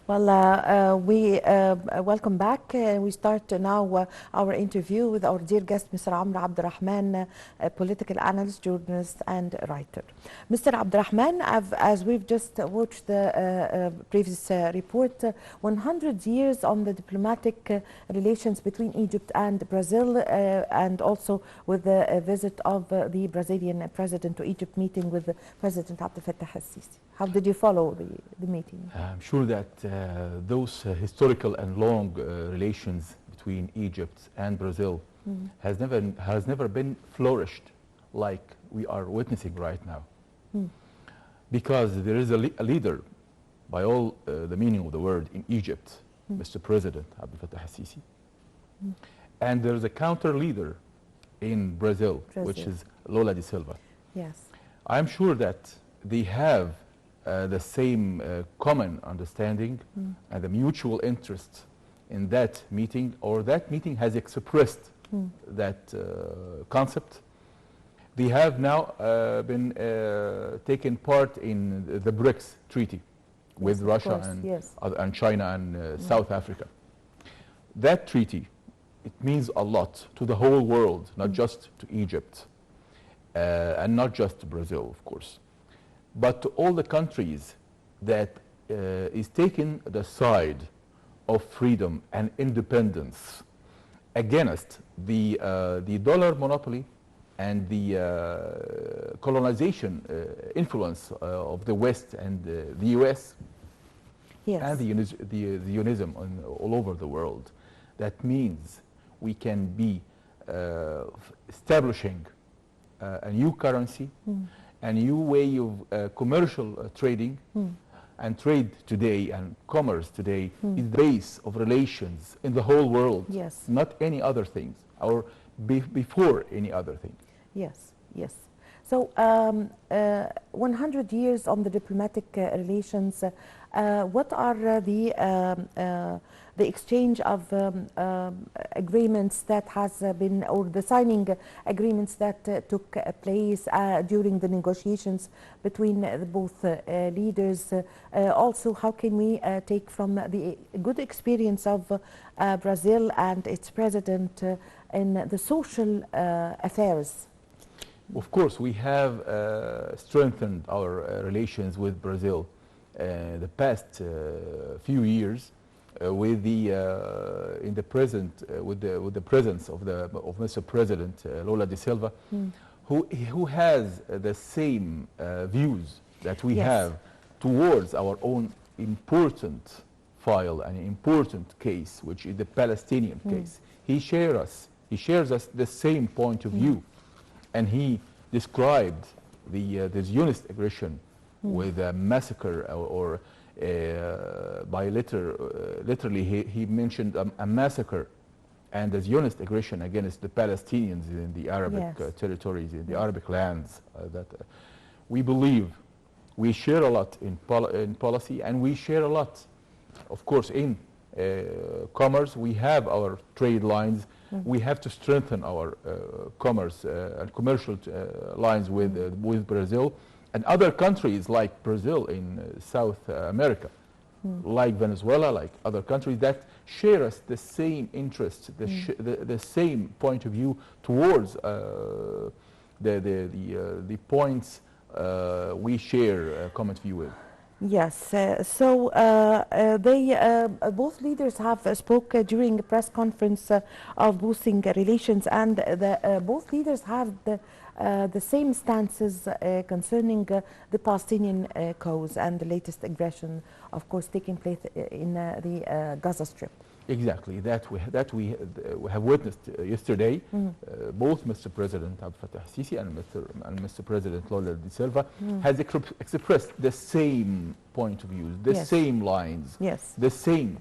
Well, we welcome back. We start now our interview with our dear guest, Mr. Abdel Rahman, a political analyst, journalist, and writer. Mr. Abdel Rahman, as we've just watched the previous report, 100 years on the diplomatic relations between Egypt and Brazil, and also with the visit of the Brazilian president to Egypt, meeting with President Abdel al-Sisi. How did you follow the meeting? I'm sure that those historical and long relations between Egypt and Brazil has never been flourished like we are witnessing right now. Because there is a leader, by all the meaning of the word, in Egypt, Mr. President Abdel al-Sisi. And there is a counter leader in Brazil, which is Lula da Silva. Yes. I'm sure that they have the same common understanding and the mutual interest in that meeting, or that meeting has expressed that concept. They have now been taken part in the BRICS treaty with Russia and China and South Africa. That treaty, it means a lot to the whole world, not just to Egypt and not just to Brazil, of course, but to all the countries that is taking the side of freedom and independence against the dollar monopoly and the colonization influence of the West and the US and the Zionism all over the world. That means we can be establishing a new currency, a new way of commercial trading, and trade today and commerce today is the base of relations in the whole world, not any other things, or before any other thing. Yes, yes. So 100 years on the diplomatic relations, what are the exchange of agreements that has been, or the signing agreements that took place during the negotiations between both leaders? Also, how can we take from the good experience of Brazil and its president in the social affairs? Of course, we have strengthened our relations with Brazil the past few years with the in the present with the presence of Mr. President Lula da Silva, who has the same views that we have towards our own important file and important case, which is the Palestinian case. He shares us the same point of view. And he described the Zionist aggression with a massacre, or literally he mentioned a massacre and the Zionist aggression against the Palestinians in the Arabic territories, in the Arabic lands. That we believe we share a lot in policy, and we share a lot, of course, in commerce. We have our trade lines. We have to strengthen our commerce and commercial lines with Brazil and other countries like Brazil in South America, like Venezuela, like other countries that share us the same interest, the same point of view towards the points we share a common view with. Yes, so both leaders have spoke during a press conference of boosting relations, and both leaders have the same stances concerning the Palestinian cause and the latest aggression, of course, taking place in the Gaza Strip. Exactly, that we have witnessed yesterday. Both Mr. President Abdel al-Sisi and Mr. President Lula da Silva has expressed the same point of view, the same lines, the same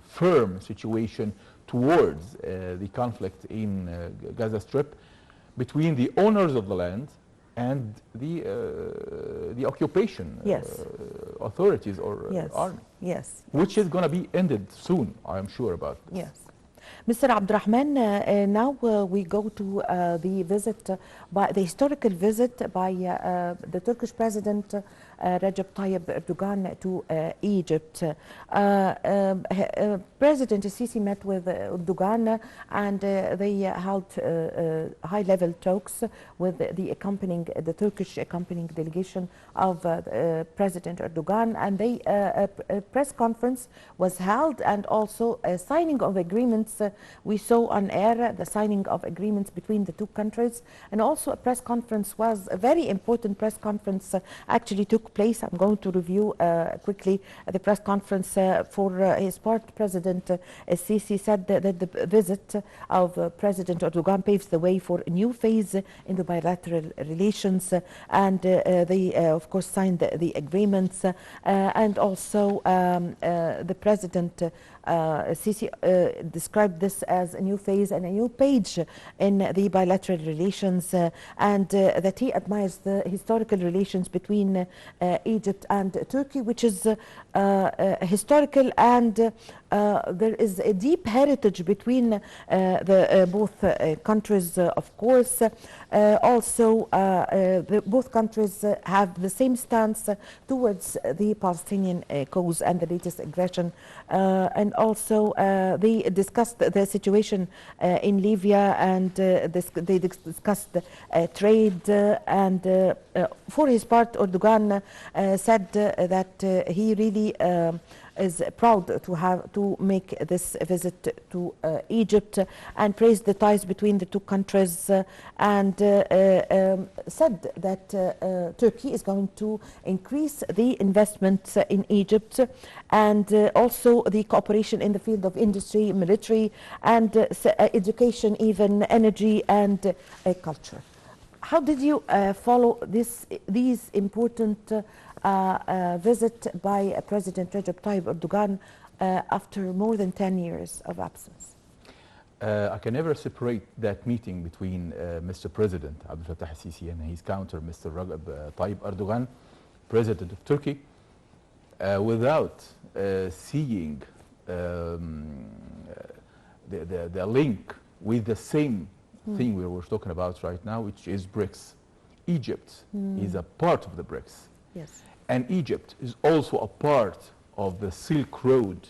firm situation towards the conflict in Gaza Strip between the owners of the land and the occupation authorities or army. Yes. Which is going to be ended soon, I am sure about this. Yes. Mr. Abdurrahman, now we go to the visit, by the historical visit by the Turkish President Recep Tayyip Erdogan to Egypt. President Sisi met with Erdogan and they held high-level talks with the Turkish accompanying delegation of President Erdogan, and a press conference was held, and also a signing of agreements. We saw on air the signing of agreements between the two countries, and also a press conference was a very important press conference actually took place. I'm going to review quickly the press conference for his part. President Sisi said that the visit of President Erdogan paves the way for a new phase in the bilateral relations, and they of course signed the agreements, and also the President Sisi described this as a new phase and a new page in the bilateral relations, and that he admires the historical relations between Egypt and Turkey, which is historical, and there is a deep heritage between the both countries, of course. Also, both countries have the same stance towards the Palestinian cause and the latest aggression, and also they discussed the situation in Libya, and they discussed trade, and for his part Erdogan said that he really is proud to make this visit to Egypt, and praised the ties between the two countries, and said that Turkey is going to increase the investment in Egypt, and also the cooperation in the field of industry, military, and education, even energy and culture. How did you follow these important visit by President Recep Tayyip Erdogan after more than 10 years of absence? I can never separate that meeting between Mr. President Abdel Fattah al-Sisi and his counter, Mr. Recep Tayyip Erdogan, President of Turkey, without seeing the link with the same thing we were talking about right now, which is BRICS. Egypt is a part of the BRICS. Yes. And Egypt is also a part of the Silk Road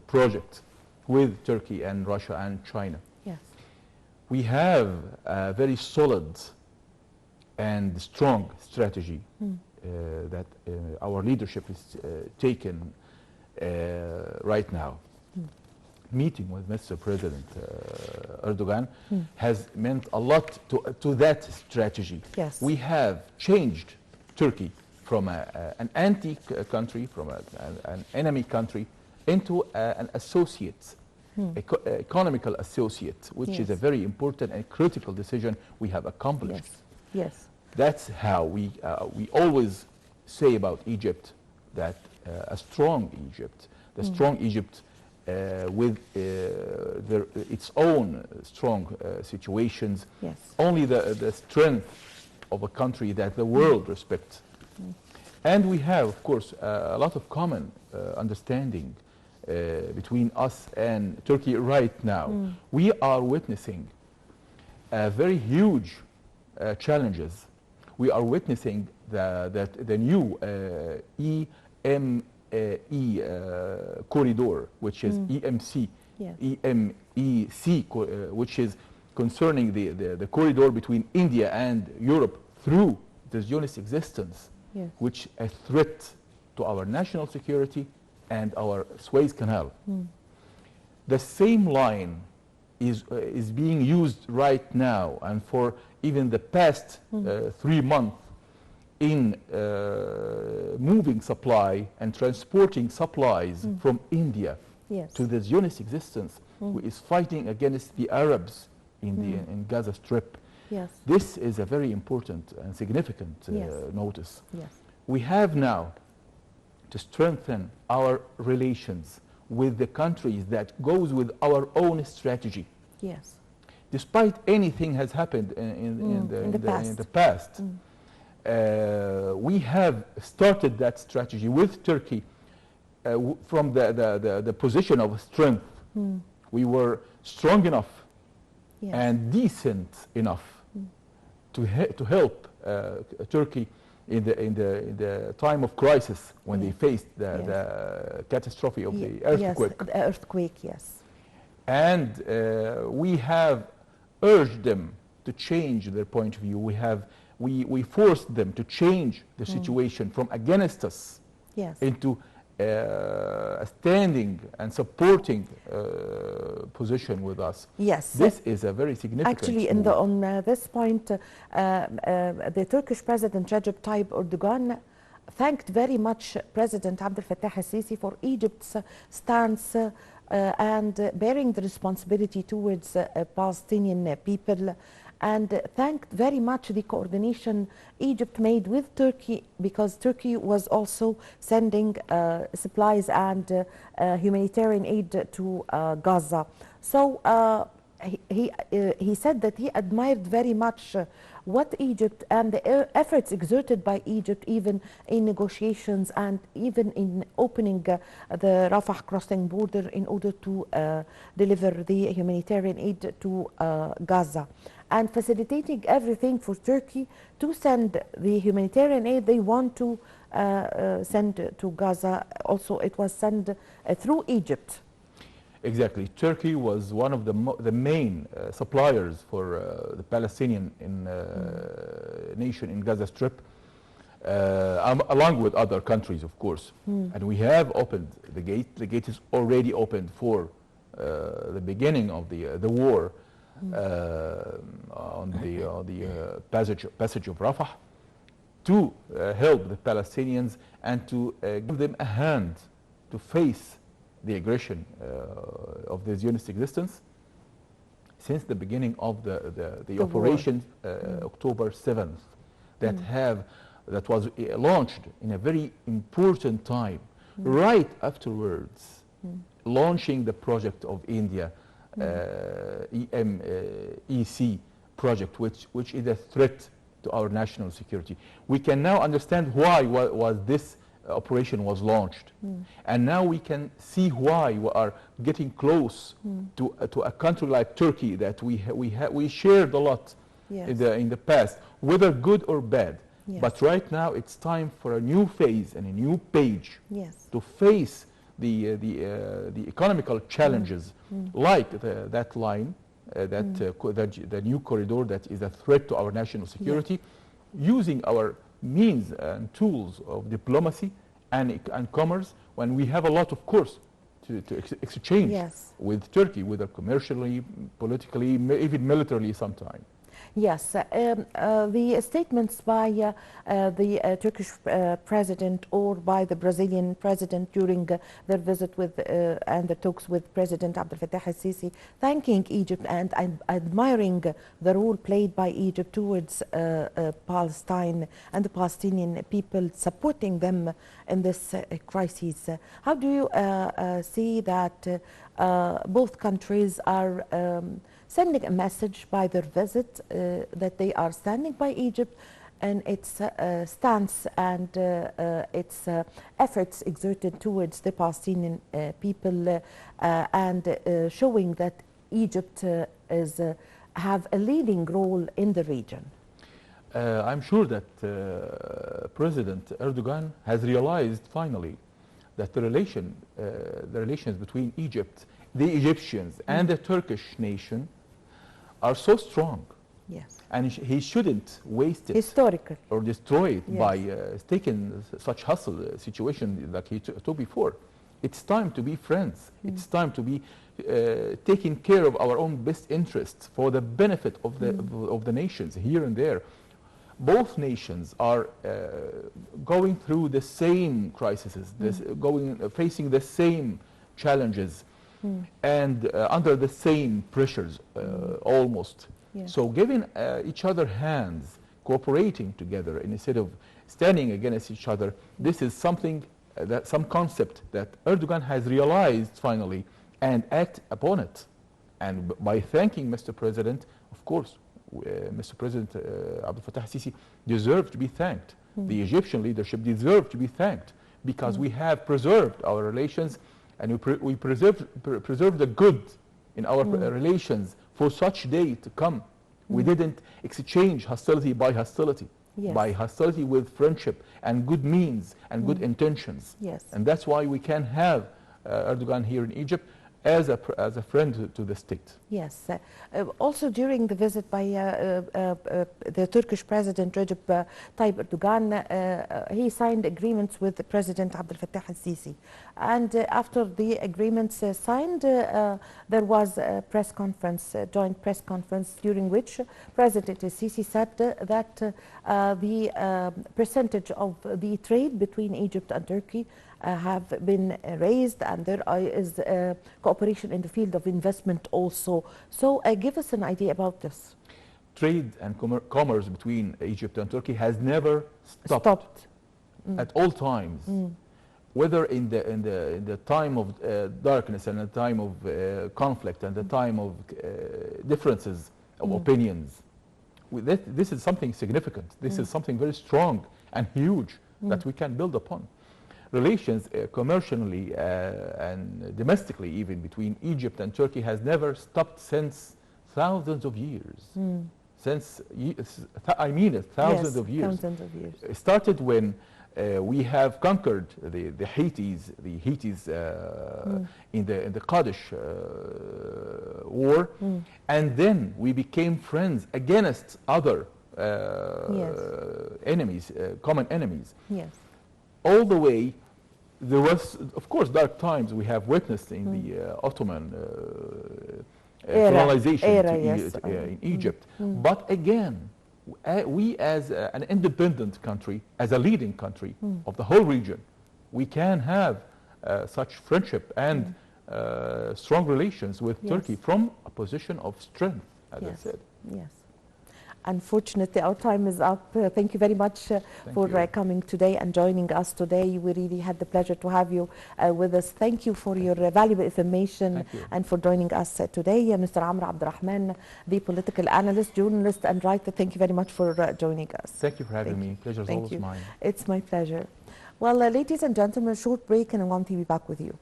project with Turkey and Russia and China. Yes. We have a very solid and strong strategy that our leadership is taken right now. Meeting with Mr. President Erdogan has meant a lot to that strategy. Yes. We have changed Turkey from an anti-country, from an enemy country, into an associate, economical associate, which is a very important and critical decision we have accomplished. Yes. Yes. That's how we always say about Egypt, that a strong Egypt, the strong Egypt with its own strong situations, only the strength of a country that the world respects. And we have, of course, a lot of common understanding between us and Turkey right now. We are witnessing very huge challenges. We are witnessing that the new EME corridor, which is EMC, EMEC, which is concerning the corridor between India and Europe through the Zionist existence, which is a threat to our national security and our Suez Canal. The same line is being used right now, and for even the past 3 months, in moving supply and transporting supplies from India to the Zionist existence, who is fighting against the Arabs in Gaza Strip. Yes. This is a very important and significant notice. Yes. We have now to strengthen our relations with the countries that goes with our own strategy. Yes. Despite anything has happened in the past. We have started that strategy with Turkey from the position of strength, we were strong enough Yes. and decent enough to help Turkey in the time of crisis when they faced the catastrophe of the earthquake. Yes, the earthquake, yes. And we have urged them to change their point of view. We forced them to change the situation from against us Yes. into a standing and supporting position with us. Yes. This is a very significant Actually, move. on this point, the Turkish President Recep Tayyip Erdogan thanked very much President Abdel al-Sisi for Egypt's stance and bearing the responsibility towards Palestinian people, and thanked very much the coordination Egypt made with Turkey, because Turkey was also sending supplies and humanitarian aid to Gaza. So he said that he admired very much what Egypt and the efforts exerted by Egypt, even in negotiations and even in opening the Rafah crossing border in order to deliver the humanitarian aid to Gaza, and facilitating everything for Turkey to send the humanitarian aid they want to send to Gaza. Also, it was sent through Egypt. Exactly. Turkey was one of the main suppliers for the Palestinian nation in Gaza Strip, along with other countries, of course. And we have opened the gate. The gate is already opened for the beginning of the war on the passage of Rafah, to help the Palestinians and to give them a hand to face the aggression of the Zionist existence since the beginning of the operation, October 7th, that was launched in a very important time, right afterwards, launching the project of India, EC project, which is a threat to our national security. We can now understand why this operation was launched, and now we can see why we are getting close to a country like Turkey that we shared a lot in the past, whether good or bad. Yes. But right now it's time for a new phase and a new page to face the economical challenges, like that line, the new corridor that is a threat to our national security, using our means and tools of diplomacy and commerce, when we have a lot, of course, to exchange with Turkey, whether commercially, politically, even militarily sometime. Yes, the statements by the Turkish president or by the Brazilian president during their visit with and the talks with President Abdel al-Sisi, thanking Egypt and admiring the role played by Egypt towards Palestine and the Palestinian people, supporting them in this crisis. How do you see that both countries are sending a message by their visit that they are standing by Egypt and its stance and its efforts exerted towards the Palestinian people, and showing that Egypt have a leading role in the region? I'm sure that President Erdogan has realized finally that the relations between Egypt, the Egyptians, and the Turkish nation are so strong. Yes. And he shouldn't waste it Historical. or destroy it by taking such hostile situation like he took before. It's time to be friends. It's time to be taking care of our own best interests for the benefit of the nations here and there. Both nations are going through the same crises, facing the same challenges, and under the same pressures almost. Yes. So giving each other hands, cooperating together instead of standing against each other, this is something, some concept that Erdogan has realized finally and act upon it. And by thanking Mr. President, of course, Mr. President Abdel al-Sisi deserved to be thanked. The Egyptian leadership deserved to be thanked, because we have preserved our relations, and we preserved the good in our relations for such day to come. We didn't exchange hostility by hostility, Yes. by hostility with friendship and good means and good intentions. Yes. And that's why we can have Erdogan here in Egypt as a friend to the state. Yes. Also during the visit by the Turkish President Recep Tayyip Erdogan, he signed agreements with the President Abdel al-Sisi. And after the agreements signed, there was a press conference, a joint press conference, during which President al-Sisi said that the percentage of the trade between Egypt and Turkey have been raised, and there is cooperation in the field of investment also. So give us an idea about this. Trade and commerce between Egypt and Turkey has never stopped. At all times, whether in the time of darkness and the time of conflict and the time of differences of opinions. This is something significant. This is something very strong and huge that we can build upon. Relations commercially and domestically even between Egypt and Turkey has never stopped since thousands of years. Since, I mean it, thousands of years. Thousands of years. It started when we have conquered the Hittites in the Qadish war, and then we became friends against other enemies, common enemies. Yes. All the way, there was, of course, dark times we have witnessed in the Ottoman colonization in Egypt. But again, we as an independent country, as a leading country of the whole region, we can have such friendship and strong relations with Turkey from a position of strength, as I said. Yes. Unfortunately, our time is up. Thank you very much for coming today and joining us today. We really had the pleasure to have you with us. Thank you for your valuable information and for joining us today. Mr. Rahman, the political analyst, journalist, and writer, thank you very much for joining us. Thank you for having me. Pleasure is always mine. It's my pleasure. Well, ladies and gentlemen, a short break and I want to be back with you.